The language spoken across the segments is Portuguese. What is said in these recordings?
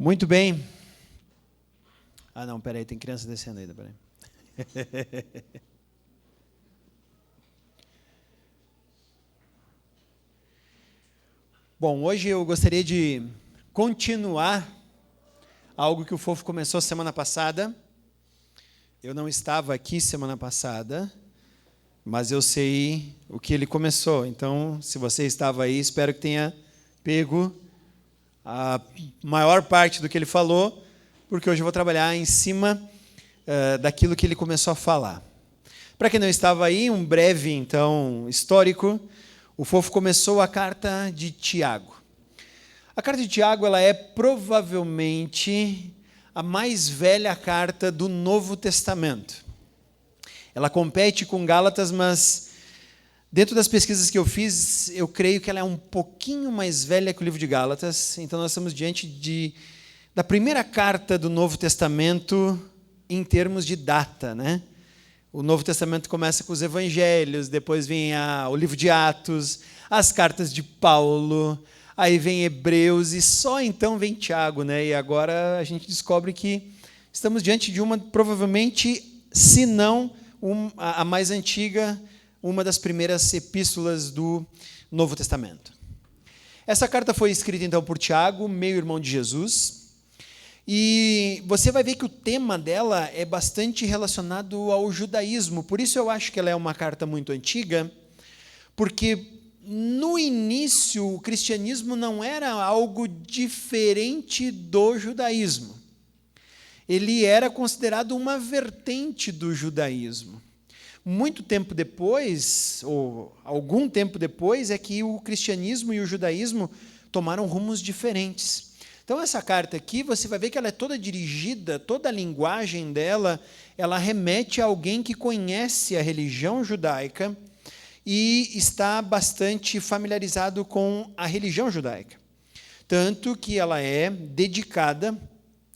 Muito bem. Ah, não, peraí, tem criança descendo ainda, peraí. Bom, hoje eu gostaria de continuar algo que o Fofo começou semana passada. Eu não estava aqui semana passada, mas eu sei o que ele começou. Então, se você estava aí, espero que tenha pego a maior parte do que ele falou, porque hoje eu vou trabalhar em cima daquilo que ele começou a falar. Para quem não estava aí, um breve, então, histórico. O Fofo começou a carta de Tiago. A carta de Tiago ela é provavelmente a mais velha carta do Novo Testamento. Ela compete com Gálatas, mas dentro das pesquisas que eu fiz, eu creio que ela é um pouquinho mais velha que o livro de Gálatas. Então, nós estamos diante da primeira carta do Novo Testamento em termos de data, né? O Novo Testamento começa com os Evangelhos, depois vem o livro de Atos, as cartas de Paulo, aí vem Hebreus e só então vem Tiago, né? E agora a gente descobre que estamos diante de uma, provavelmente, se não a mais antiga, uma das primeiras epístolas do Novo Testamento. Essa carta foi escrita então por Tiago, meio-irmão de Jesus. E você vai ver que o tema dela é bastante relacionado ao judaísmo. Por isso eu acho que ela é uma carta muito antiga, porque no início o cristianismo não era algo diferente do judaísmo. Ele era considerado uma vertente do judaísmo. Muito tempo depois, ou algum tempo depois, é que o cristianismo e o judaísmo tomaram rumos diferentes. Então, essa carta aqui, você vai ver que ela é toda dirigida, toda a linguagem dela, ela remete a alguém que conhece a religião judaica e está bastante familiarizado com a religião judaica. Tanto que ela é dedicada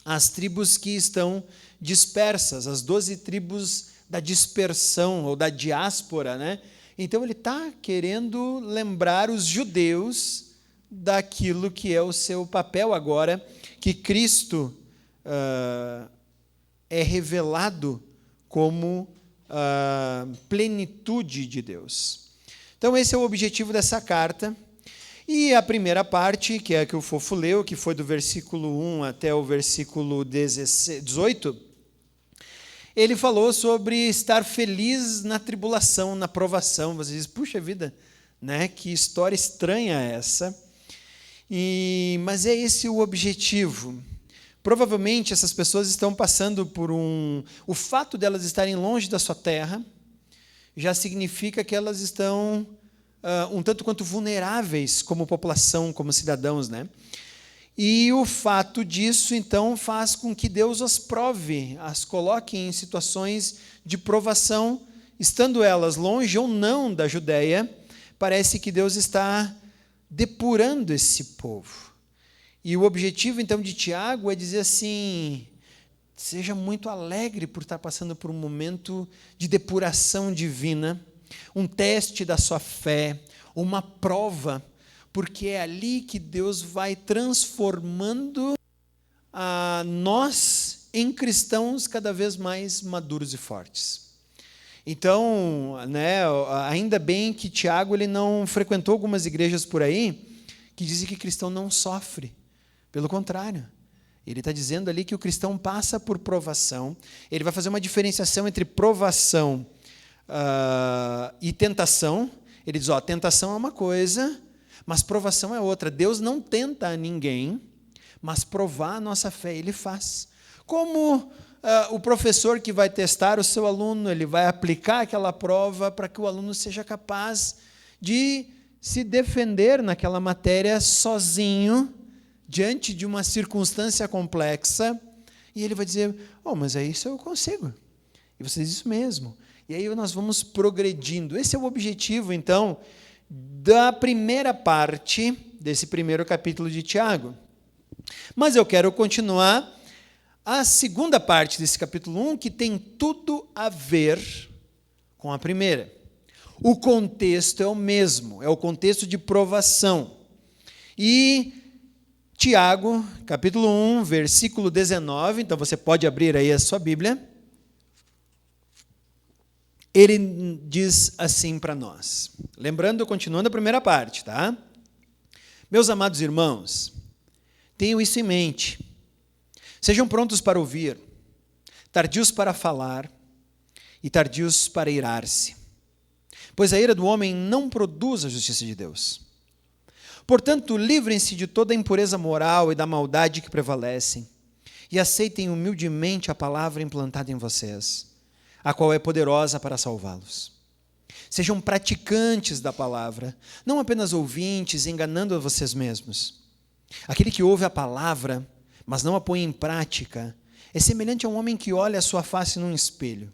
às tribos que estão dispersas, as 12 tribos da dispersão, ou da diáspora, né? Então, ele está querendo lembrar os judeus daquilo que é o seu papel agora, que Cristo é revelado como plenitude de Deus. Então, esse é o objetivo dessa carta. E a primeira parte, que é a que o Fofo leu, que foi do versículo 1 até o versículo 18, ele falou sobre estar feliz na tribulação, na provação. Você diz, puxa vida, né? Que história estranha essa. Mas é esse o objetivo. Provavelmente essas pessoas estão passando por o fato de elas estarem longe da sua terra já significa que elas estão um tanto quanto vulneráveis como população, como cidadãos, né? E o fato disso, então, faz com que Deus as prove, as coloque em situações de provação, estando elas longe ou não da Judéia. Parece que Deus está depurando esse povo. E o objetivo, então, de Tiago é dizer assim, seja muito alegre por estar passando por um momento de depuração divina, um teste da sua fé, uma prova, porque é ali que Deus vai transformando nós em cristãos cada vez mais maduros e fortes. Então, né, ainda bem que Tiago ele não frequentou algumas igrejas por aí que dizem que cristão não sofre. Pelo contrário, ele está dizendo ali que o cristão passa por provação. Ele vai fazer uma diferenciação entre provação e tentação. Ele diz, tentação é uma coisa, mas provação é outra. Deus não tenta a ninguém, mas provar a nossa fé ele faz. Como o professor que vai testar o seu aluno, ele vai aplicar aquela prova para que o aluno seja capaz de se defender naquela matéria sozinho, diante de uma circunstância complexa, e ele vai dizer, mas é isso eu consigo. E você diz isso mesmo. E aí nós vamos progredindo. Esse é o objetivo, então, da primeira parte desse primeiro capítulo de Tiago. Mas eu quero continuar a segunda parte desse capítulo 1, que tem tudo a ver com a primeira. O contexto é o mesmo, é o contexto de provação. E Tiago, capítulo 1, versículo 19, então você pode abrir aí a sua Bíblia. Ele diz assim para nós, lembrando, continuando a primeira parte, tá? Meus amados irmãos, tenham isso em mente. Sejam prontos para ouvir, tardios para falar e tardios para irar-se, pois a ira do homem não produz a justiça de Deus. Portanto, livrem-se de toda a impureza moral e da maldade que prevalecem, e aceitem humildemente a palavra implantada em vocês, a qual é poderosa para salvá-los. Sejam praticantes da palavra, não apenas ouvintes, enganando a vocês mesmos. Aquele que ouve a palavra, mas não a põe em prática, é semelhante a um homem que olha a sua face num espelho,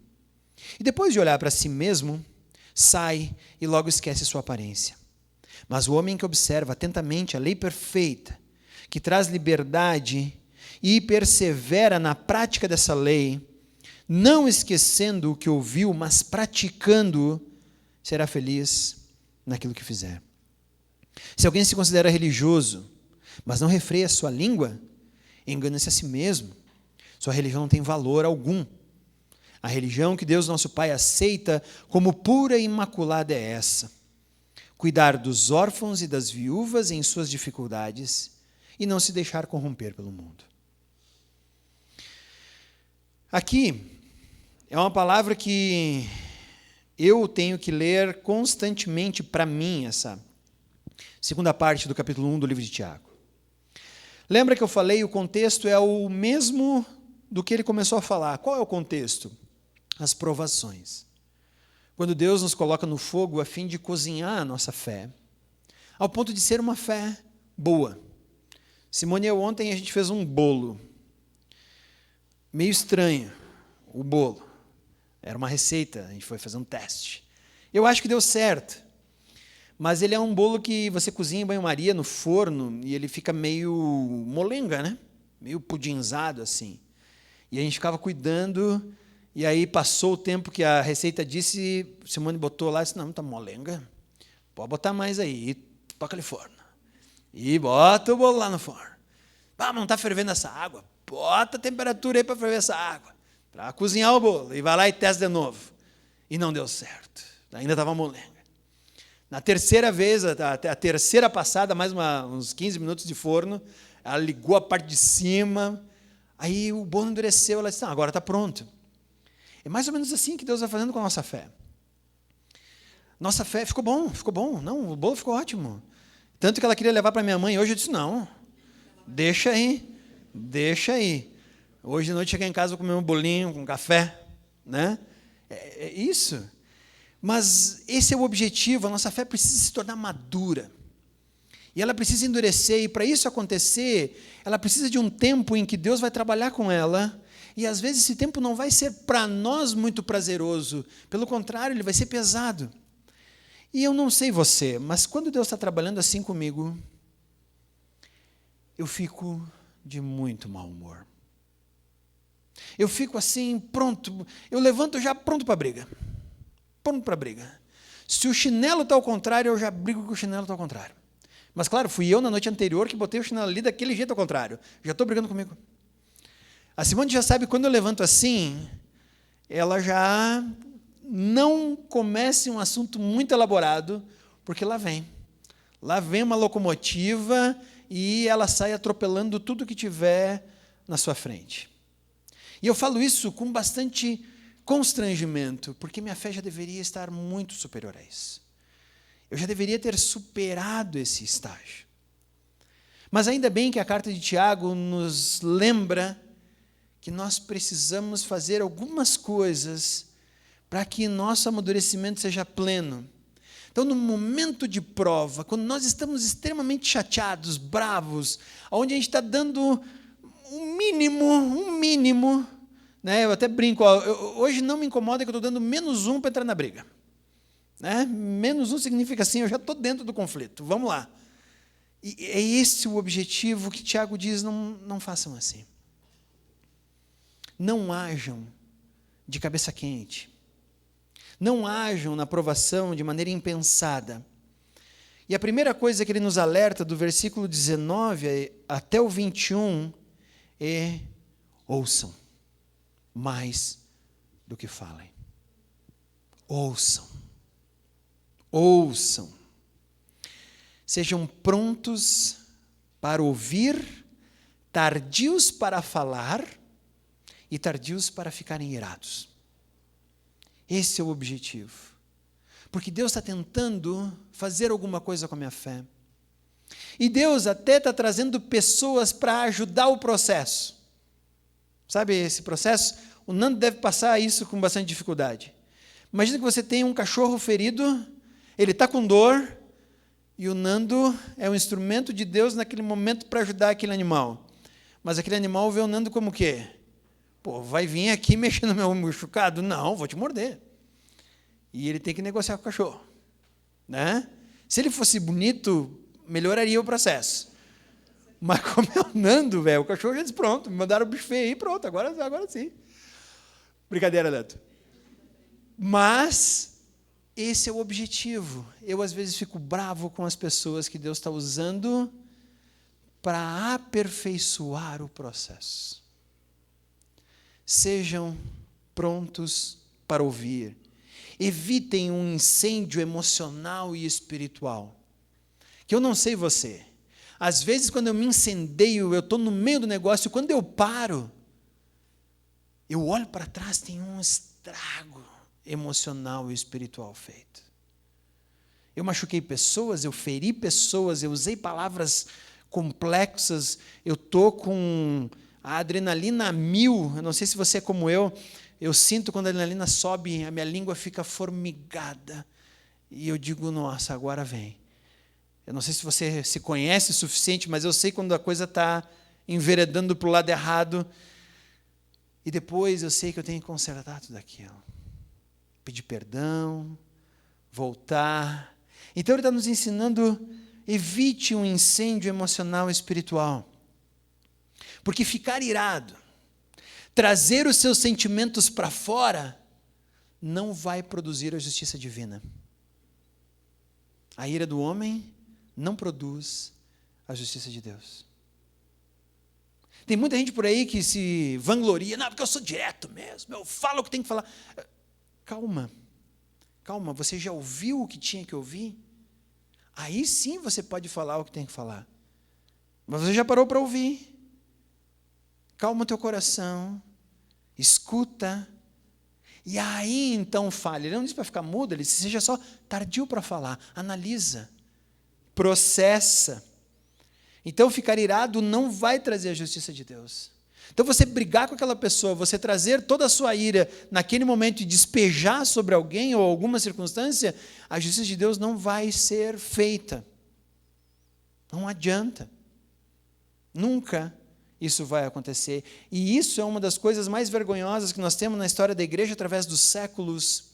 e depois de olhar para si mesmo, sai e logo esquece sua aparência. Mas o homem que observa atentamente a lei perfeita, que traz liberdade e persevera na prática dessa lei, não esquecendo o que ouviu, mas praticando, será feliz naquilo que fizer. Se alguém se considera religioso, mas não refreia sua língua, engana-se a si mesmo. Sua religião não tem valor algum. A religião que Deus nosso Pai aceita como pura e imaculada é essa: cuidar dos órfãos e das viúvas em suas dificuldades e não se deixar corromper pelo mundo. Aqui é uma palavra que eu tenho que ler constantemente para mim, essa segunda parte do capítulo 1 do livro de Tiago. Lembra que eu falei, o contexto é o mesmo do que ele começou a falar. Qual é o contexto? As provações. Quando Deus nos coloca no fogo a fim de cozinhar a nossa fé, ao ponto de ser uma fé boa. Simone e eu ontem a gente fez um bolo, meio estranho, o bolo. Era uma receita, a gente foi fazer um teste. Eu acho que deu certo, mas ele é um bolo que você cozinha em banho-maria no forno e ele fica meio molenga, né? Meio pudinzado assim. E a gente ficava cuidando. E aí passou o tempo que a receita disse, Simone botou lá e disse, não, está molenga, pode botar mais aí, e toca ali forno. E bota o bolo lá no forno. Ah, mas não está fervendo essa água? Bota a temperatura aí para ferver essa água, para cozinhar o bolo. E vai lá e testa de novo. E não deu certo, ainda estava molenga. Na terceira vez, a terceira passada, mais uns 15 minutos de forno, ela ligou a parte de cima, aí o bolo endureceu, ela disse, não, agora está pronto. É mais ou menos assim que Deus vai fazendo com a nossa fé. Nossa fé ficou bom. Não, o bolo ficou ótimo. Tanto que ela queria levar para minha mãe. Hoje eu disse, não, deixa aí. Hoje de noite chegar em casa, vou comer um bolinho com café. Né? É isso. Mas esse é o objetivo, a nossa fé precisa se tornar madura. E ela precisa endurecer, e para isso acontecer, ela precisa de um tempo em que Deus vai trabalhar com ela. E às vezes esse tempo não vai ser para nós muito prazeroso, pelo contrário, ele vai ser pesado. E eu não sei você, mas quando Deus está trabalhando assim comigo, eu fico de muito mau humor. Eu fico assim, pronto, eu levanto já pronto para a briga. Pronto para a briga. Se o chinelo está ao contrário, eu já brigo que o chinelo está ao contrário. Mas claro, fui eu na noite anterior que botei o chinelo ali daquele jeito ao contrário. Já estou brigando comigo. A Simone já sabe, quando eu levanto assim, ela já não começa um assunto muito elaborado, porque lá vem uma locomotiva e ela sai atropelando tudo que tiver na sua frente. E eu falo isso com bastante constrangimento, porque minha fé já deveria estar muito superior a isso. Eu já deveria ter superado esse estágio. Mas ainda bem que a carta de Tiago nos lembra que nós precisamos fazer algumas coisas para que nosso amadurecimento seja pleno. Então, no momento de prova, quando nós estamos extremamente chateados, bravos, onde a gente está dando um mínimo, né? Eu até brinco, hoje não me incomoda que eu estou dando -1 para entrar na briga. Né? -1 significa assim, eu já estou dentro do conflito, vamos lá. E é esse o objetivo que Tiago diz, não façam assim. Não hajam de cabeça quente. Não hajam na provação de maneira impensada. E a primeira coisa que ele nos alerta, do versículo 19 até o 21, é: ouçam mais do que falem. Ouçam. Ouçam. Sejam prontos para ouvir, tardios para falar e tardios para ficarem irados. Esse é o objetivo. Porque Deus está tentando fazer alguma coisa com a minha fé. E Deus até está trazendo pessoas para ajudar o processo. Sabe esse processo? O Nando deve passar isso com bastante dificuldade. Imagina que você tem um cachorro ferido, ele está com dor, e o Nando é um instrumento de Deus naquele momento para ajudar aquele animal. Mas aquele animal vê o Nando como o quê? Pô, vai vir aqui mexendo no meu machucado? Não, vou te morder. E ele tem que negociar com o cachorro. Né? Se ele fosse bonito, melhoraria o processo. Mas como é o Nando, velho, o cachorro já disse, pronto, me mandaram o bicho feio aí, pronto, agora sim. Brincadeira, Nando. Mas esse é o objetivo. Eu, às vezes, fico bravo com as pessoas que Deus está usando para aperfeiçoar o processo. Sejam prontos para ouvir. Evitem um incêndio emocional e espiritual. Que eu não sei você. Às vezes, quando eu me incendeio, eu estou no meio do negócio, quando eu paro, eu olho para trás, tem um estrago emocional e espiritual feito. Eu machuquei pessoas, eu feri pessoas, eu usei palavras complexas, eu estou com a adrenalina a 1000, eu não sei se você é como eu sinto quando a adrenalina sobe, a minha língua fica formigada, e eu digo, nossa, agora vem. Eu não sei se você se conhece o suficiente, mas eu sei quando a coisa está enveredando para o lado errado, e depois eu sei que eu tenho que consertar tudo aquilo. Pedir perdão, voltar. Então ele está nos ensinando, evite um incêndio emocional e espiritual. Porque ficar irado, trazer os seus sentimentos para fora, não vai produzir a justiça divina. A ira do homem não produz a justiça de Deus. Tem muita gente por aí que se vangloria, não, porque eu sou direto mesmo, eu falo o que tem que falar. Calma, você já ouviu o que tinha que ouvir? Aí sim você pode falar o que tem que falar. Mas você já parou para ouvir. Calma o teu coração, escuta, e aí então fale. Ele não diz para ficar mudo, ele diz, seja só tardio para falar, analisa, processa. Então ficar irado não vai trazer a justiça de Deus. Então você brigar com aquela pessoa, você trazer toda a sua ira naquele momento e despejar sobre alguém ou alguma circunstância, a justiça de Deus não vai ser feita. Não adianta. Nunca isso vai acontecer. E isso é uma das coisas mais vergonhosas que nós temos na história da igreja através dos séculos.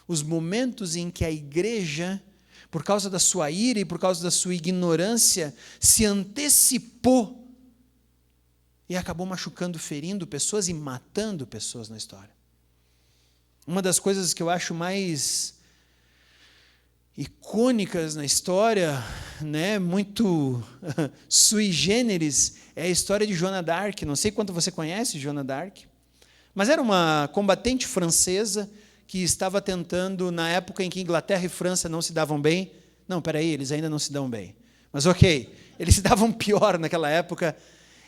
Os momentos em que a igreja, por causa da sua ira e por causa da sua ignorância, se antecipou e acabou machucando, ferindo pessoas e matando pessoas na história. Uma das coisas que eu acho mais icônicas na história, né, muito sui generis, é a história de Joana d'Arc. Não sei quanto você conhece Joana d'Arc, mas era uma combatente francesa que estava tentando, na época em que Inglaterra e França não se davam bem, não, peraí, eles ainda não se dão bem, mas ok, eles se davam pior naquela época,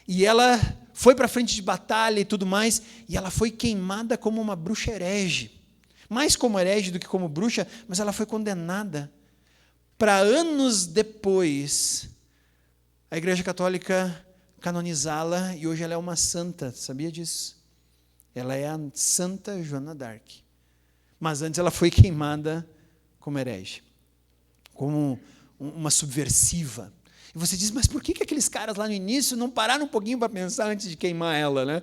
e ela foi para a frente de batalha e tudo mais, e ela foi queimada como uma bruxa herege, mais como herege do que como bruxa, mas ela foi condenada, para anos depois, a Igreja Católica canonizá-la, e hoje ela é uma santa, sabia disso? Ela é a Santa Joana d'Arc, mas antes ela foi queimada como herege, como uma subversiva. E você diz, mas por que aqueles caras lá no início não pararam um pouquinho para pensar antes de queimar ela, né?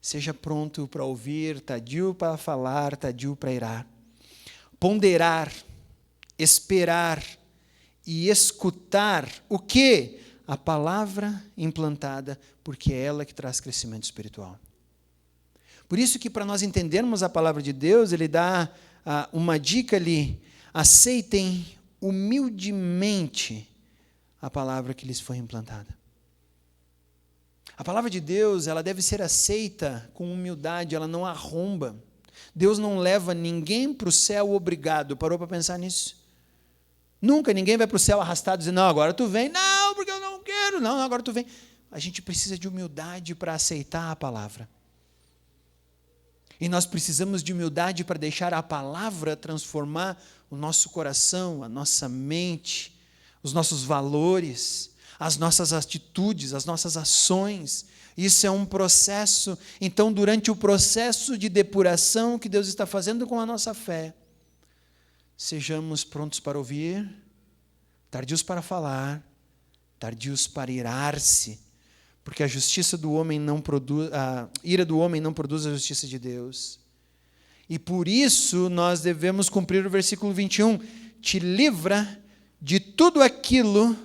Seja pronto para ouvir, tardio para falar, tardio para irar. Ponderar, esperar e escutar o quê? A palavra implantada, porque é ela que traz crescimento espiritual. Por isso que para nós entendermos a palavra de Deus, ele dá uma dica ali, aceitem humildemente a palavra que lhes foi implantada. A palavra de Deus, ela deve ser aceita com humildade, ela não arromba. Deus não leva ninguém para o céu obrigado. Parou para pensar nisso? Nunca ninguém vai para o céu arrastado dizendo, não, agora tu vem. Não, porque eu não quero. Não, agora tu vem. A gente precisa de humildade para aceitar a palavra. E nós precisamos de humildade para deixar a palavra transformar o nosso coração, a nossa mente, os nossos valores, as nossas atitudes, as nossas ações. Isso é um processo. Então, durante o processo de depuração que Deus está fazendo com a nossa fé, sejamos prontos para ouvir, tardios para falar, tardios para irar-se, porque a ira do homem não produz a justiça de Deus. E por isso nós devemos cumprir o versículo 21, te livra de tudo aquilo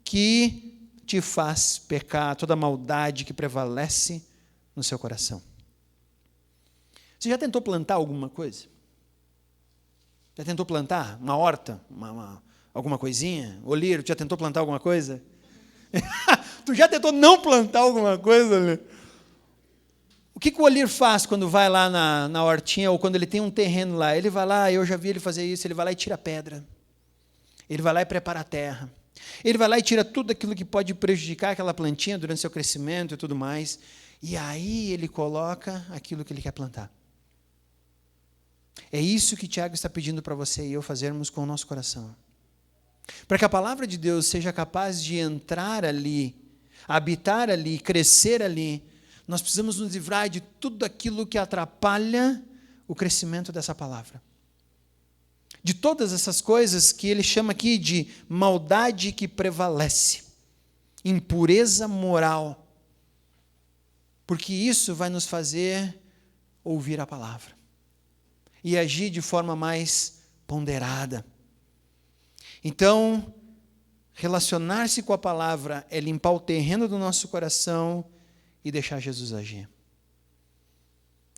que te faz pecar, toda maldade que prevalece no seu coração. Você já tentou plantar alguma coisa? Já tentou plantar uma horta, alguma coisinha? Oleiro, já tentou plantar alguma coisa? Tu já tentou não plantar alguma coisa, né? O que o oleiro faz quando vai lá na hortinha, ou quando ele tem um terreno lá? Ele vai lá, eu já vi ele fazer isso, ele vai lá e tira a pedra. Ele vai lá e prepara a terra. Ele vai lá e tira tudo aquilo que pode prejudicar aquela plantinha durante seu crescimento e tudo mais. E aí ele coloca aquilo que ele quer plantar. É isso que Tiago está pedindo para você e eu fazermos com o nosso coração. Para que a palavra de Deus seja capaz de entrar ali, habitar ali, crescer ali, nós precisamos nos livrar de tudo aquilo que atrapalha o crescimento dessa palavra. De todas essas coisas que ele chama aqui de maldade que prevalece, impureza moral, porque isso vai nos fazer ouvir a palavra e agir de forma mais ponderada. Então, relacionar-se com a palavra é limpar o terreno do nosso coração e deixar Jesus agir.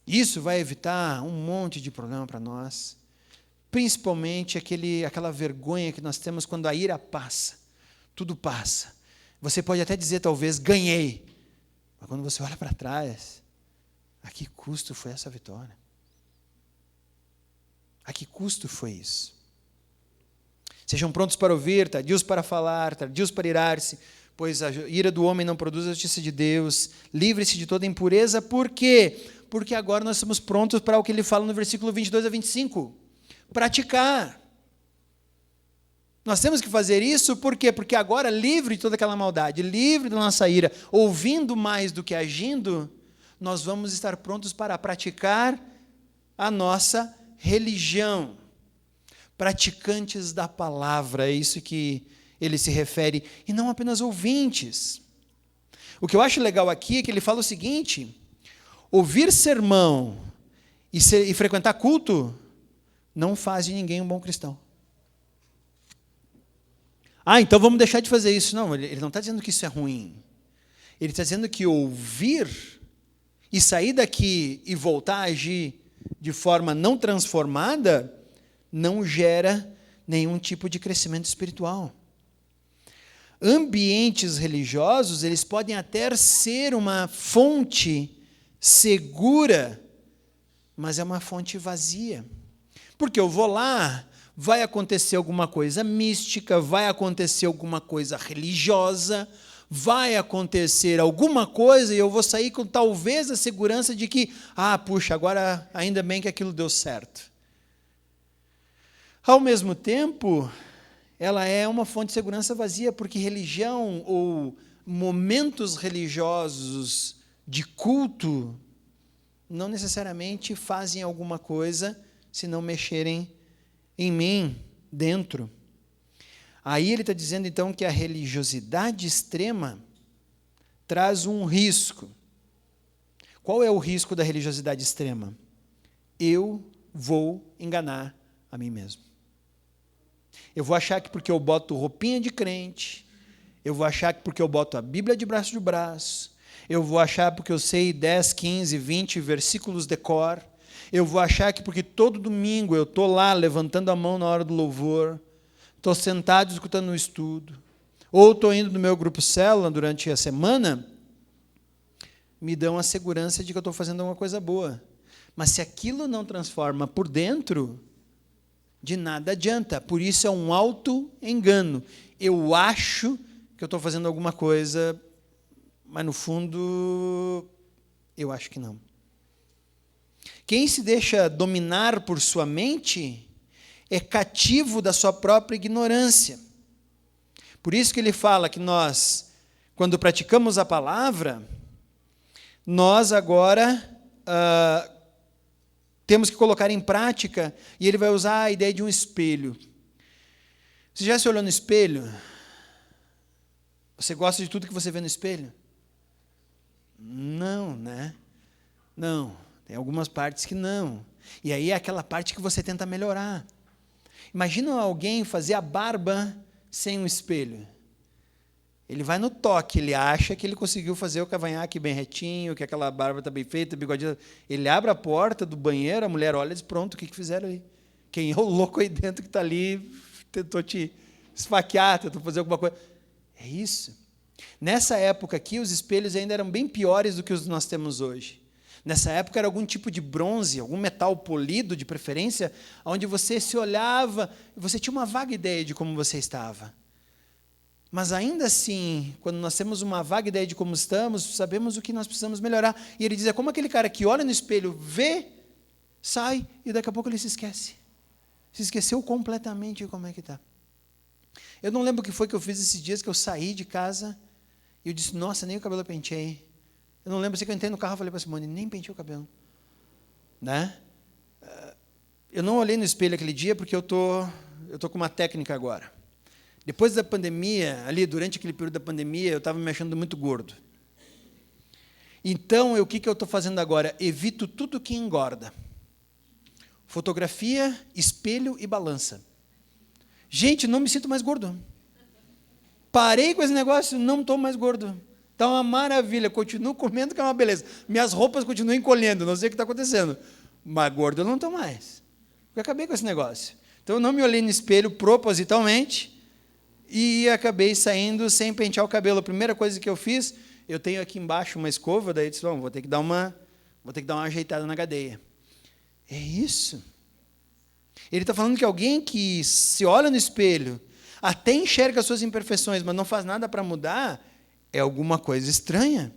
Isso vai evitar um monte de problema para nós, principalmente aquela vergonha que nós temos quando a ira passa, tudo passa. Você pode até dizer, talvez, ganhei, mas quando você olha para trás, a que custo foi essa vitória? A que custo foi isso? Sejam prontos para ouvir, tardios para falar, tardios para irar-se, pois a ira do homem não produz a justiça de Deus. Livre-se de toda impureza. Por quê? Porque agora nós estamos prontos para o que ele fala no versículo 22 a 25. Praticar. Nós temos que fazer isso, por quê? Porque agora, livre de toda aquela maldade, livre da nossa ira, ouvindo mais do que agindo, nós vamos estar prontos para praticar a nossa religião. Praticantes da palavra, é isso que ele se refere, e não apenas ouvintes. O que eu acho legal aqui é que ele fala o seguinte: ouvir sermão e frequentar culto não faz de ninguém um bom cristão. Então vamos deixar de fazer isso. Não, ele não está dizendo que isso é ruim. Ele está dizendo que ouvir e sair daqui e voltar a agir de forma não transformada não gera nenhum tipo de crescimento espiritual. Ambientes religiosos, eles podem até ser uma fonte segura, mas é uma fonte vazia. Porque eu vou lá, vai acontecer alguma coisa mística, vai acontecer alguma coisa religiosa, vai acontecer alguma coisa e eu vou sair com talvez a segurança de que, puxa, agora ainda bem que aquilo deu certo. Ao mesmo tempo, ela é uma fonte de segurança vazia, porque religião ou momentos religiosos de culto não necessariamente fazem alguma coisa se não mexerem em mim, dentro. Aí ele está dizendo então que a religiosidade extrema traz um risco. Qual é o risco da religiosidade extrema? Eu vou enganar a mim mesmo. Eu vou achar que porque eu boto roupinha de crente, eu vou achar que porque eu boto a Bíblia debaixo de braço, eu vou achar porque eu sei 10, 15, 20 versículos de cor, eu vou achar que porque todo domingo eu estou lá levantando a mão na hora do louvor, estou sentado escutando um estudo, ou estou indo no meu grupo célula durante a semana, me dão a segurança de que eu estou fazendo alguma coisa boa. Mas se aquilo não transforma por dentro, de nada adianta. Por isso é um auto-engano. Eu acho que eu estou fazendo alguma coisa, mas no fundo, eu acho que não. Quem se deixa dominar por sua mente é cativo da sua própria ignorância. Por isso que ele fala que nós, quando praticamos a palavra, nós agora temos que colocar em prática, e ele vai usar a ideia de um espelho. Você já se olhou no espelho? Você gosta de tudo que você vê no espelho? Não, né? Não, tem algumas partes que não. E aí é aquela parte que você tenta melhorar. Imagina alguém fazer a barba sem um espelho. Ele vai no toque, ele acha que ele conseguiu fazer o cavanhaque bem retinho, que aquela barba está bem feita, bigodinho. Ele abre a porta do banheiro, a mulher olha e diz, pronto, o que fizeram aí? Quem é o louco aí dentro que está ali, tentou te esfaquear, tentou fazer alguma coisa. É isso. Nessa época aqui, os espelhos ainda eram bem piores do que os que nós temos hoje. Nessa época era algum tipo de bronze, algum metal polido, de preferência, onde você se olhava e você tinha uma vaga ideia de como você estava. Mas ainda assim, quando nós temos uma vaga ideia de como estamos, sabemos o que nós precisamos melhorar. E ele diz, é como aquele cara que olha no espelho, vê, sai, e daqui a pouco ele se esquece. Se esqueceu completamente de como é que está. Eu não lembro o que foi que eu fiz esses dias, que eu saí de casa, e eu disse, nossa, nem o cabelo eu penteei. Eu não lembro se eu entrei no carro e falei para a Simone, nem pentei o cabelo. Né? Eu não olhei no espelho aquele dia, porque eu tô com uma técnica agora. Depois da pandemia, ali durante aquele período da pandemia, eu estava me achando muito gordo. Então, o que eu estou fazendo agora? Evito tudo que engorda. Fotografia, espelho e balança. Gente, não me sinto mais gordo. Parei com esse negócio, não estou mais gordo. Está uma maravilha, continuo comendo, que é uma beleza. Minhas roupas continuam encolhendo, não sei o que está acontecendo. Mas gordo eu não estou mais. Eu acabei com esse negócio. Então, eu não me olhei no espelho propositalmente, e acabei saindo sem pentear o cabelo. A primeira coisa que eu fiz, eu tenho aqui embaixo uma escova, daí eu disse, vou ter que dar uma ajeitada na cadeia. É isso. Ele está falando que alguém que se olha no espelho, até enxerga as suas imperfeições, mas não faz nada para mudar, é alguma coisa estranha.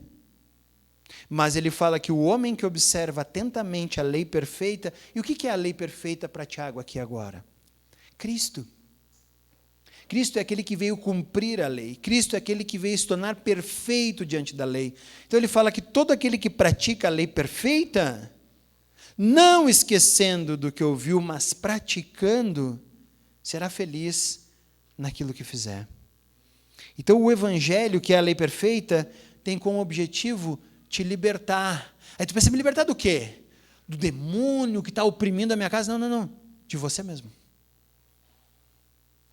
Mas ele fala que o homem que observa atentamente a lei perfeita, e o que é a lei perfeita para Tiago aqui agora? Cristo. Cristo é aquele que veio cumprir a lei. Cristo é aquele que veio se tornar perfeito diante da lei. Então ele fala que todo aquele que pratica a lei perfeita, não esquecendo do que ouviu, mas praticando, será feliz naquilo que fizer. Então o evangelho, que é a lei perfeita, tem como objetivo te libertar. Aí tu pensa, me libertar do quê? Do demônio que está oprimindo a minha casa? Não. De você mesmo.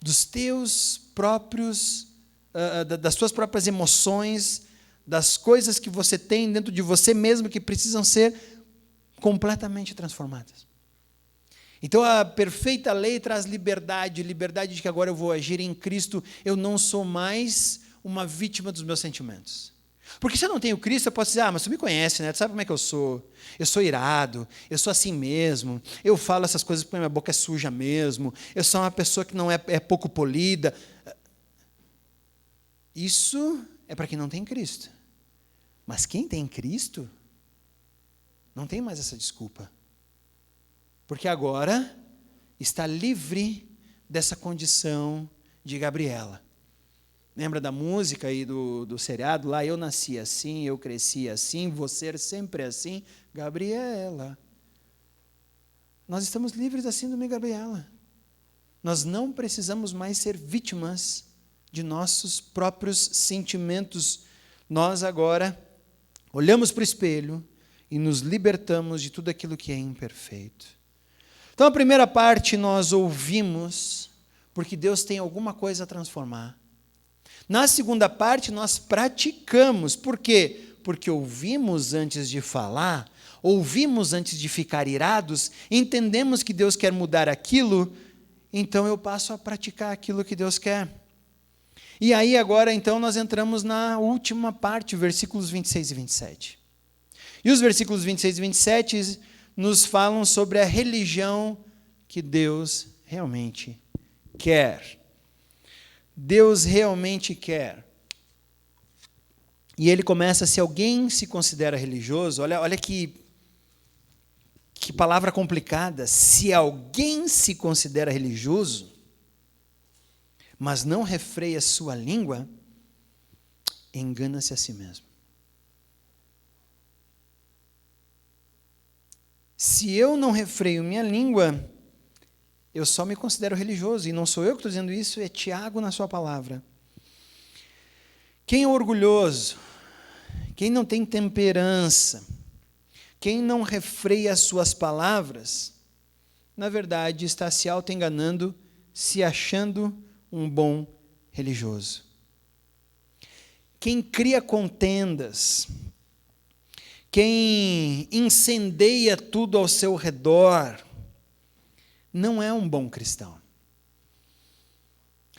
Dos teus próprios, das tuas próprias emoções, das coisas que você tem dentro de você mesmo que precisam ser completamente transformadas. Então a perfeita lei traz liberdade de que agora eu vou agir em Cristo, eu não sou mais uma vítima dos meus sentimentos. Porque se eu não tenho Cristo, eu posso dizer, mas tu me conhece, né? Tu sabe como é que eu sou irado, eu sou assim mesmo, eu falo essas coisas porque minha boca é suja mesmo, eu sou uma pessoa que não é pouco polida. Isso é para quem não tem Cristo. Mas quem tem Cristo, não tem mais essa desculpa. Porque agora está livre dessa condição de Gabriela. Lembra da música aí do seriado lá? Eu nasci assim, eu cresci assim, vou ser sempre assim. Gabriela. Nós estamos livres da síndrome Gabriela. Nós não precisamos mais ser vítimas de nossos próprios sentimentos. Nós agora olhamos para o espelho e nos libertamos de tudo aquilo que é imperfeito. Então, a primeira parte nós ouvimos, porque Deus tem alguma coisa a transformar. Na segunda parte, nós praticamos. Por quê? Porque ouvimos antes de falar, ouvimos antes de ficar irados, entendemos que Deus quer mudar aquilo, então eu passo a praticar aquilo que Deus quer. E aí agora, então, nós entramos na última parte, versículos 26 e 27. E os versículos 26 e 27 nos falam sobre a religião que Deus realmente quer. Deus realmente quer. E ele começa, se alguém se considera religioso, olha que palavra complicada, se alguém se considera religioso, mas não refreia sua língua, engana-se a si mesmo. Se eu não refreio minha língua, eu só me considero religioso, e não sou eu que estou dizendo isso, é Tiago na sua palavra. Quem é orgulhoso, quem não tem temperança, quem não refreia as suas palavras, na verdade está se auto-enganando, se achando um bom religioso. Quem cria contendas, quem incendeia tudo ao seu redor, não é um bom cristão.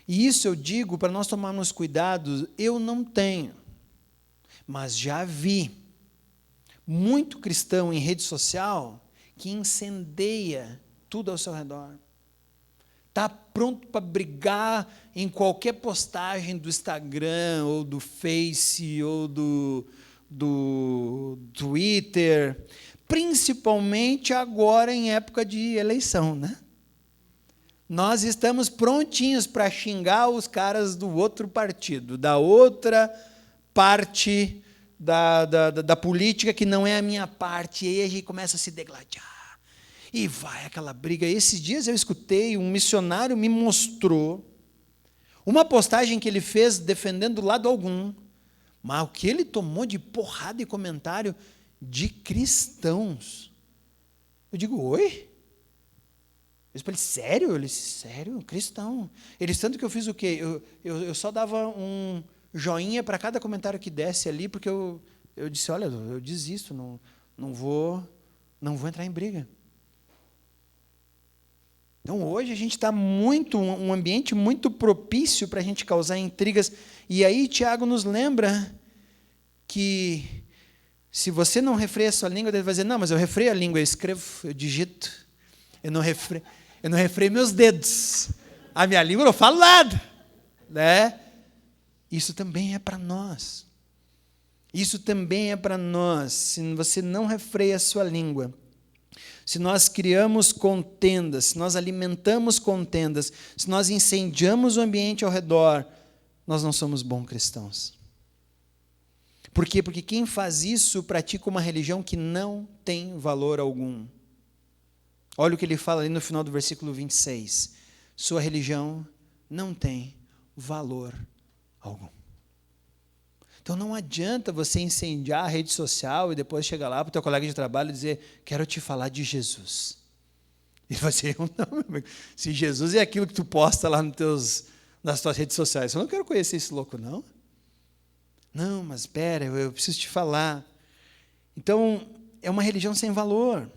E isso eu digo para nós tomarmos cuidado, eu não tenho, mas já vi muito cristão em rede social que incendeia tudo ao seu redor. Está pronto para brigar em qualquer postagem do Instagram, ou do Face, ou do Twitter, principalmente agora em época de eleição, né? Nós estamos prontinhos para xingar os caras do outro partido, da outra parte da política que não é a minha parte, e aí a gente começa a se degladiar. E vai aquela briga. Esses dias eu escutei, um missionário me mostrou uma postagem que ele fez defendendo lado algum, mas o que ele tomou de porrada e comentário de cristãos. Eu digo, oi? Eu disse para ele, sério? Ele disse, sério? Cristão. Ele disse, tanto que eu fiz o quê? Eu só dava um joinha para cada comentário que desse ali, porque eu disse, olha, eu desisto, não vou entrar em briga. Então, hoje a gente está um ambiente muito propício para a gente causar intrigas. E aí, Tiago nos lembra que se você não refreia a sua língua, ele vai dizer, não, mas eu refreio a língua, eu escrevo, eu digito, eu não refreio meus dedos. A minha língua não fala nada. Né? Isso também é para nós. Isso também é para nós. Se você não refreia a sua língua, se nós criamos contendas, se nós alimentamos contendas, se nós incendiamos o ambiente ao redor, nós não somos bons cristãos. Por quê? Porque quem faz isso pratica uma religião que não tem valor algum. Olha o que ele fala ali no final do versículo 26. Sua religião não tem valor algum. Então não adianta você incendiar a rede social e depois chegar lá para o teu colega de trabalho e dizer, quero te falar de Jesus. Ele vai dizer, não, meu amigo, se Jesus é aquilo que tu posta lá nas tuas redes sociais, eu não quero conhecer esse louco, não. Não, mas espera, eu preciso te falar. Então, é uma religião sem valor.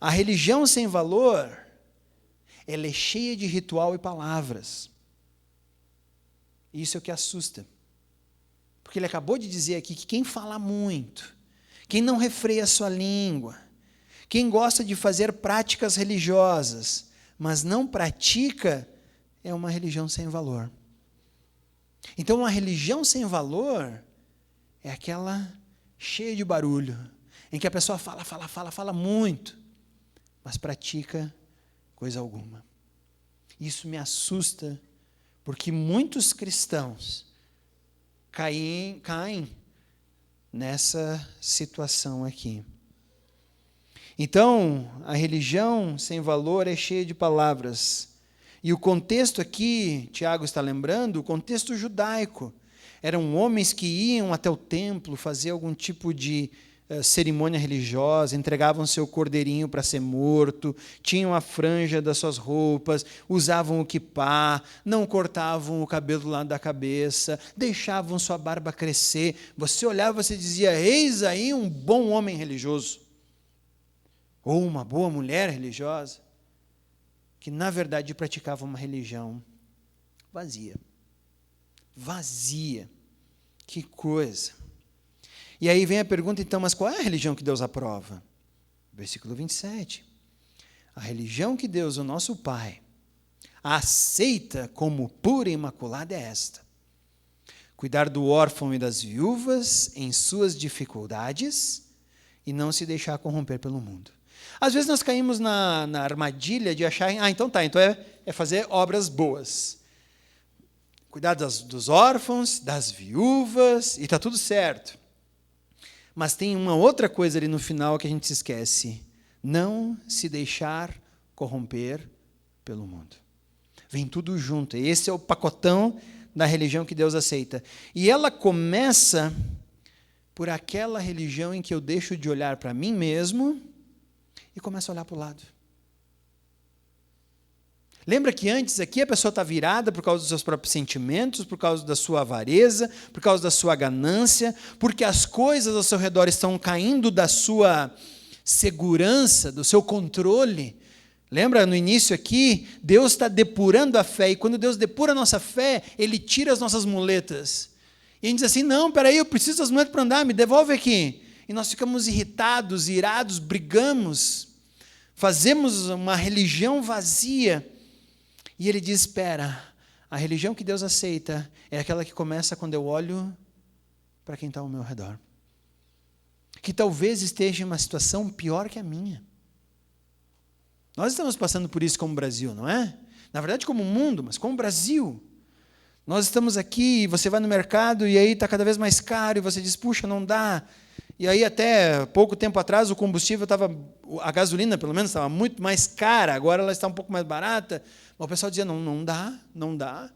A religião sem valor, ela é cheia de ritual e palavras. Isso é o que assusta. Porque ele acabou de dizer aqui que quem fala muito, quem não refreia a sua língua, quem gosta de fazer práticas religiosas, mas não pratica, é uma religião sem valor. Então, uma religião sem valor é aquela cheia de barulho, em que a pessoa fala muito, mas pratica coisa alguma. Isso me assusta, porque muitos cristãos caem nessa situação aqui. Então, a religião sem valor é cheia de palavras. E o contexto aqui, Tiago está lembrando, o contexto judaico. Eram homens que iam até o templo fazer algum tipo de cerimônia religiosa, entregavam seu cordeirinho para ser morto, tinham a franja das suas roupas, usavam o quipá, não cortavam o cabelo do lado da cabeça, deixavam sua barba crescer. Você olhava e você dizia, eis aí um bom homem religioso, ou uma boa mulher religiosa, que na verdade praticava uma religião vazia. Vazia. Que coisa. E aí vem a pergunta, então, mas qual é a religião que Deus aprova? Versículo 27. A religião que Deus, o nosso Pai, aceita como pura e imaculada é esta: cuidar do órfão e das viúvas em suas dificuldades e não se deixar corromper pelo mundo. Às vezes nós caímos na armadilha de achar, então é fazer obras boas. Cuidar dos órfãos, das viúvas, e está tudo certo. Mas tem uma outra coisa ali no final que a gente se esquece: não se deixar corromper pelo mundo. Vem tudo junto. Esse é o pacotão da religião que Deus aceita. E ela começa por aquela religião em que eu deixo de olhar para mim mesmo e começo a olhar para o lado. Lembra que antes aqui a pessoa está virada por causa dos seus próprios sentimentos, por causa da sua avareza, por causa da sua ganância, porque as coisas ao seu redor estão caindo da sua segurança, do seu controle. Lembra no início aqui, Deus está depurando a fé, e quando Deus depura a nossa fé, Ele tira as nossas muletas. E a gente diz assim, não, peraí, eu preciso das muletas para andar, me devolve aqui. E nós ficamos irritados, irados, brigamos, fazemos uma religião vazia. E Ele diz, espera, a religião que Deus aceita é aquela que começa quando eu olho para quem está ao meu redor, que talvez esteja em uma situação pior que a minha. Nós estamos passando por isso como Brasil, não é? Na verdade como mundo, mas como Brasil. Nós estamos aqui, e você vai no mercado e aí está cada vez mais caro, e você diz, puxa, não dá. E aí até pouco tempo atrás o combustível estava, a gasolina pelo menos estava muito mais cara, agora ela está um pouco mais barata, mas o pessoal dizia, não dá.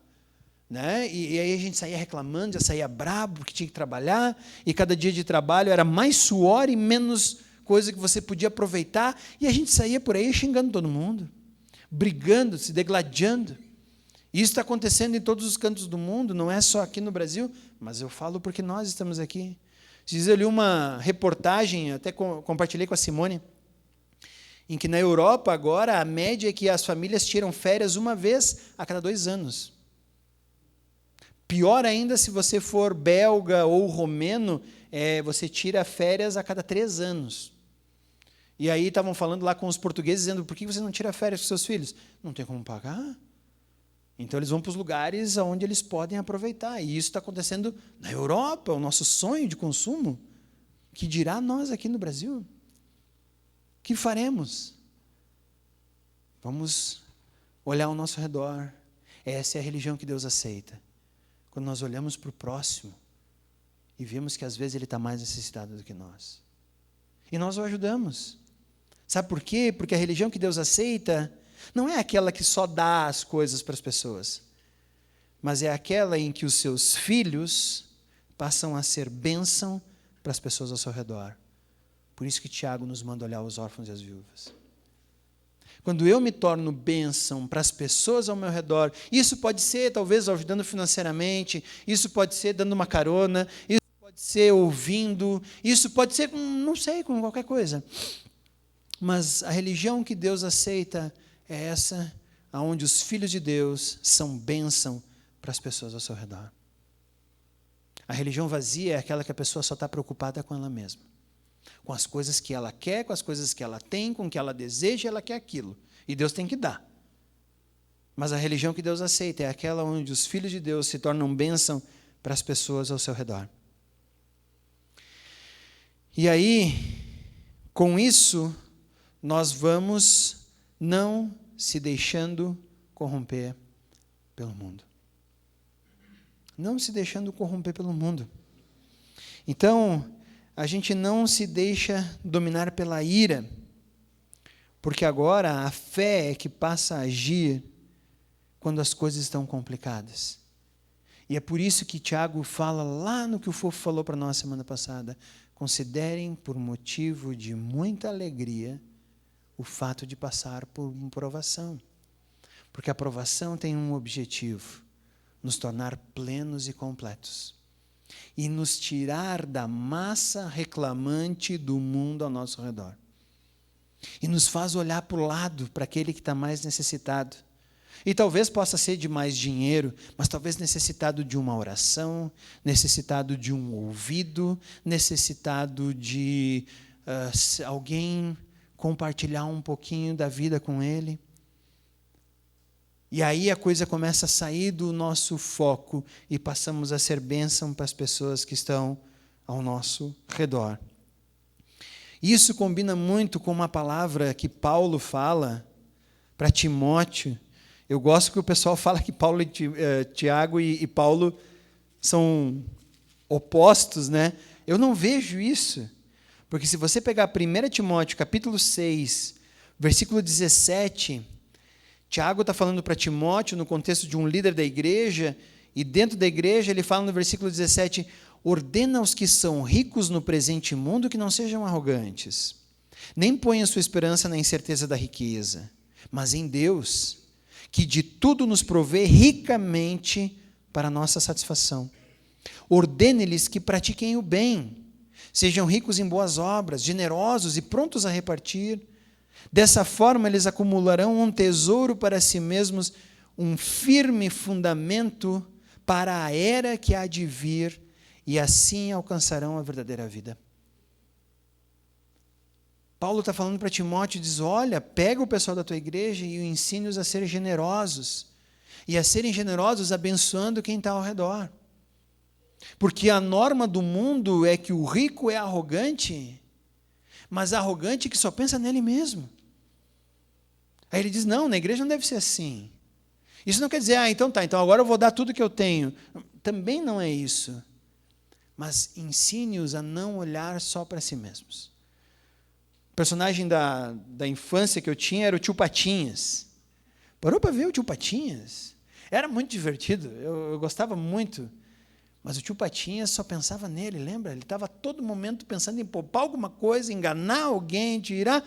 Né? E aí a gente saía reclamando, já saía brabo, porque tinha que trabalhar, e cada dia de trabalho era mais suor e menos coisa que você podia aproveitar, e a gente saía por aí xingando todo mundo, brigando, se degladiando. Isso está acontecendo em todos os cantos do mundo, não é só aqui no Brasil, mas eu falo porque nós estamos aqui. Eu li uma reportagem, até compartilhei com a Simone, em que na Europa agora a média é que as famílias tiram férias uma vez a cada 2 anos. Pior ainda se você for belga ou romeno, você tira férias a cada 3 anos. E aí estavam falando lá com os portugueses, dizendo, por que você não tira férias com seus filhos? Não tem como pagar. Então eles vão para os lugares onde eles podem aproveitar. E isso está acontecendo na Europa, o nosso sonho de consumo. Que dirá nós aqui no Brasil? O que faremos? Vamos olhar ao nosso redor. Essa é a religião que Deus aceita. Quando nós olhamos para o próximo e vemos que às vezes ele está mais necessitado do que nós. E nós o ajudamos. Sabe por quê? Porque a religião que Deus aceita não é aquela que só dá as coisas para as pessoas, mas é aquela em que os seus filhos passam a ser bênção para as pessoas ao seu redor. Por isso que Tiago nos manda olhar os órfãos e as viúvas. Quando eu me torno bênção para as pessoas ao meu redor, isso pode ser talvez ajudando financeiramente, isso pode ser dando uma carona, isso pode ser ouvindo, isso pode ser, não sei, com qualquer coisa. Mas a religião que Deus aceita é essa, onde os filhos de Deus são bênção para as pessoas ao seu redor. A religião vazia é aquela que a pessoa só está preocupada com ela mesma, com as coisas que ela quer, com as coisas que ela tem, com o que ela deseja, ela quer aquilo. E Deus tem que dar. Mas a religião que Deus aceita é aquela onde os filhos de Deus se tornam bênção para as pessoas ao seu redor. E aí, com isso, nós vamos não se deixando corromper pelo mundo. Não se deixando corromper pelo mundo. Então, a gente não se deixa dominar pela ira, porque agora a fé é que passa a agir quando as coisas estão complicadas. E é por isso que Tiago fala lá no que o Fofo falou para nós semana passada, considerem por motivo de muita alegria o fato de passar por uma provação. Porque a provação tem um objetivo, nos tornar plenos e completos. E nos tirar da massa reclamante do mundo ao nosso redor. e nos faz olhar para o lado, para aquele que está mais necessitado. E talvez possa ser de mais dinheiro, mas talvez necessitado de uma oração, necessitado de um ouvido, necessitado de alguém compartilhar um pouquinho da vida com ele. E aí a coisa começa a sair do nosso foco e passamos a ser bênção para as pessoas que estão ao nosso redor. Isso combina muito com uma palavra que Paulo fala para Timóteo. Eu gosto que o pessoal fala que Paulo Tiago e Paulo são opostos, né? Eu não vejo isso. Porque se você pegar 1 Timóteo, capítulo 6, versículo 17, Tiago está falando para Timóteo no contexto de um líder da igreja, e dentro da igreja ele fala no versículo 17, ordena aos que são ricos no presente mundo que não sejam arrogantes, nem ponham sua esperança na incerteza da riqueza, mas em Deus, que de tudo nos provê ricamente para a nossa satisfação. Ordene-lhes que pratiquem o bem, sejam ricos em boas obras, generosos e prontos a repartir. Dessa forma, eles acumularão um tesouro para si mesmos, um firme fundamento para a era que há de vir, e assim alcançarão a verdadeira vida. Paulo está falando para Timóteo, diz, olha, pega o pessoal da tua igreja e ensine-os a serem generosos. E a serem generosos abençoando quem está ao redor. Porque a norma do mundo é que o rico é arrogante, mas arrogante que só pensa nele mesmo. Aí ele diz, não, na igreja não deve ser assim. Isso não quer dizer, então agora eu vou dar tudo que eu tenho. Também não é isso. Mas ensine-os a não olhar só para si mesmos. O personagem da infância que eu tinha era o tio Patinhas. Parou para ver o tio Patinhas? Era muito divertido, eu gostava muito. Mas o tio Patinhas só pensava nele, lembra? Ele estava a todo momento pensando em poupar alguma coisa, enganar alguém, tirar,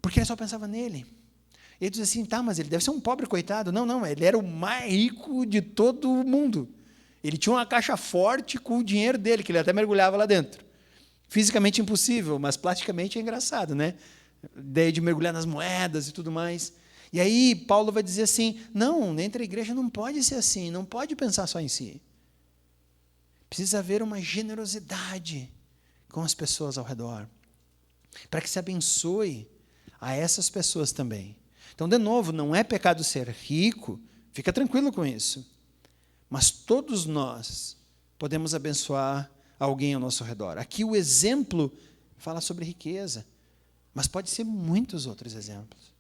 porque ele só pensava nele. E ele diz assim, mas ele deve ser um pobre coitado. Não, ele era o mais rico de todo o mundo. Ele tinha uma caixa forte com o dinheiro dele, que ele até mergulhava lá dentro. Fisicamente impossível, mas plasticamente é engraçado, né? A ideia de mergulhar nas moedas e tudo mais. E aí Paulo vai dizer assim, não, dentro da igreja não pode ser assim, não pode pensar só em si. Precisa haver uma generosidade com as pessoas ao redor, para que se abençoe a essas pessoas também. Então, de novo, não é pecado ser rico, fica tranquilo com isso. Mas todos nós podemos abençoar alguém ao nosso redor. Aqui o exemplo fala sobre riqueza, mas pode ser muitos outros exemplos.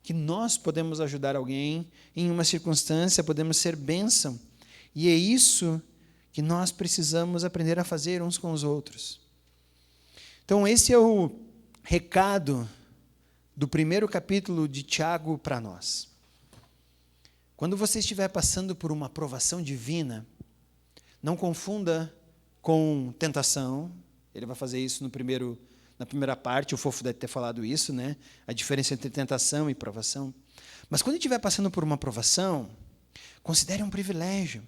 Que nós podemos ajudar alguém em uma circunstância, podemos ser bênção. E é isso que nós precisamos aprender a fazer uns com os outros. Então, esse é o recado do primeiro capítulo de Tiago para nós. Quando você estiver passando por uma provação divina, não confunda com tentação. Ele vai fazer isso na primeira parte, o Fofo deve ter falado isso, né? A diferença entre tentação e provação. Mas quando estiver passando por uma provação, considere um privilégio.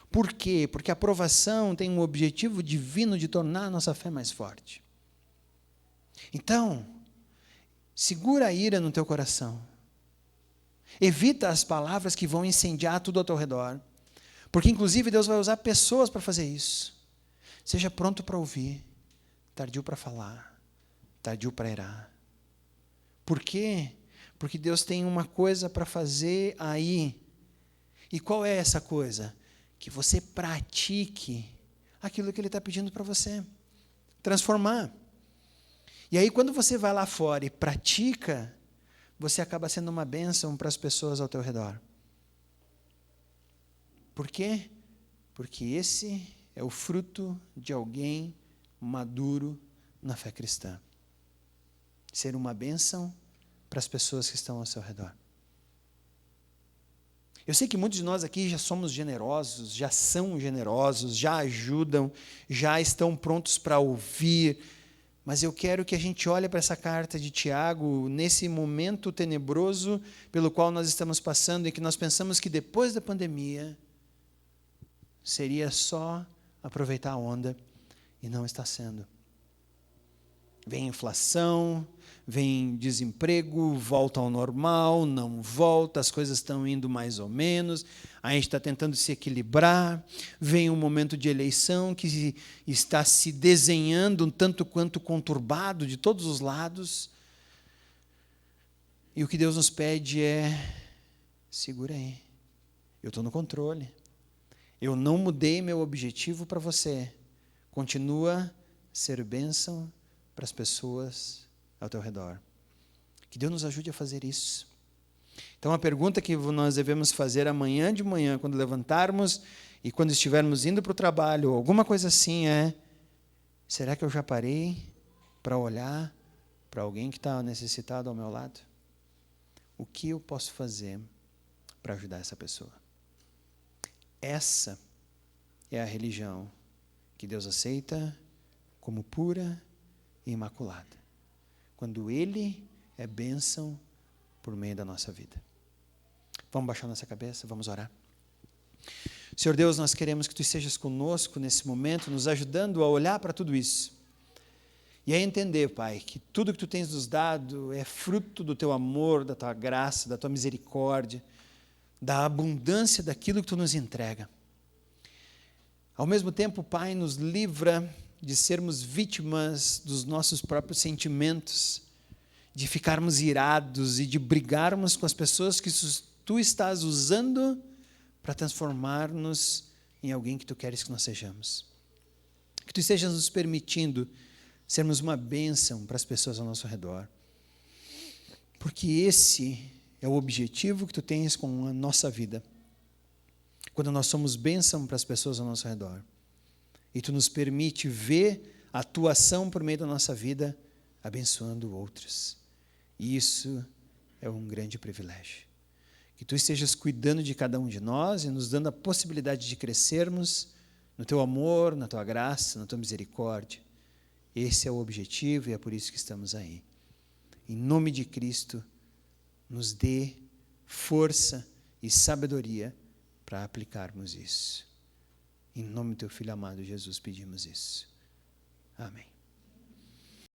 Por quê? Porque a provação tem um objetivo divino de tornar a nossa fé mais forte. Então, segura a ira no teu coração. Evita as palavras que vão incendiar tudo ao teu redor. Porque, inclusive, Deus vai usar pessoas para fazer isso. Seja pronto para ouvir, tardio para falar, tardio para irar. Por quê? Porque Deus tem uma coisa para fazer aí. E qual é essa coisa? Que você pratique aquilo que Ele está pedindo para você. Transformar. E aí, quando você vai lá fora e pratica, você acaba sendo uma bênção para as pessoas ao teu redor. Por quê? Porque esse é o fruto de alguém maduro na fé cristã. Ser uma bênção para as pessoas que estão ao seu redor. Eu sei que muitos de nós aqui já somos generosos, já são generosos, já ajudam, já estão prontos para ouvir, mas eu quero que a gente olhe para essa carta de Tiago, nesse momento tenebroso pelo qual nós estamos passando, e que nós pensamos que depois da pandemia seria só aproveitar a onda, e não está sendo. Vem inflação, vem desemprego, volta ao normal, não volta, as coisas estão indo mais ou menos, a gente está tentando se equilibrar, vem um momento de eleição que está se desenhando um tanto quanto conturbado de todos os lados, e o que Deus nos pede é: segura aí, eu estou no controle, eu não mudei meu objetivo para você, continua a ser bênção para as pessoas ao teu redor. Que Deus nos ajude a fazer isso. Então, a pergunta que nós devemos fazer amanhã de manhã, quando levantarmos e quando estivermos indo para o trabalho, ou alguma coisa assim, é: será que eu já parei para olhar para alguém que está necessitado ao meu lado? O que eu posso fazer para ajudar essa pessoa? Essa é a religião que Deus aceita como pura e imaculada, quando Ele é bênção por meio da nossa vida. Vamos baixar nossa cabeça, vamos orar. Senhor Deus, nós queremos que Tu estejas conosco nesse momento, nos ajudando a olhar para tudo isso e a entender, Pai, que tudo que Tu tens nos dado é fruto do Teu amor, da Tua graça, da Tua misericórdia, da abundância daquilo que Tu nos entrega. Ao mesmo tempo, Pai, nos livra de sermos vítimas dos nossos próprios sentimentos, de ficarmos irados e de brigarmos com as pessoas que Tu estás usando para transformar-nos em alguém que Tu queres que nós sejamos. Que Tu estejas nos permitindo sermos uma bênção para as pessoas ao nosso redor. Porque esse é o objetivo que Tu tens com a nossa vida. Quando nós somos bênção para as pessoas ao nosso redor. E Tu nos permite ver a Tua ação por meio da nossa vida, abençoando outros. E isso é um grande privilégio. Que Tu estejas cuidando de cada um de nós e nos dando a possibilidade de crescermos no Teu amor, na Tua graça, na Tua misericórdia. Esse é o objetivo e é por isso que estamos aí. Em nome de Cristo, nos dê força e sabedoria para aplicarmos isso. Em nome do Teu Filho amado Jesus pedimos isso. Amém.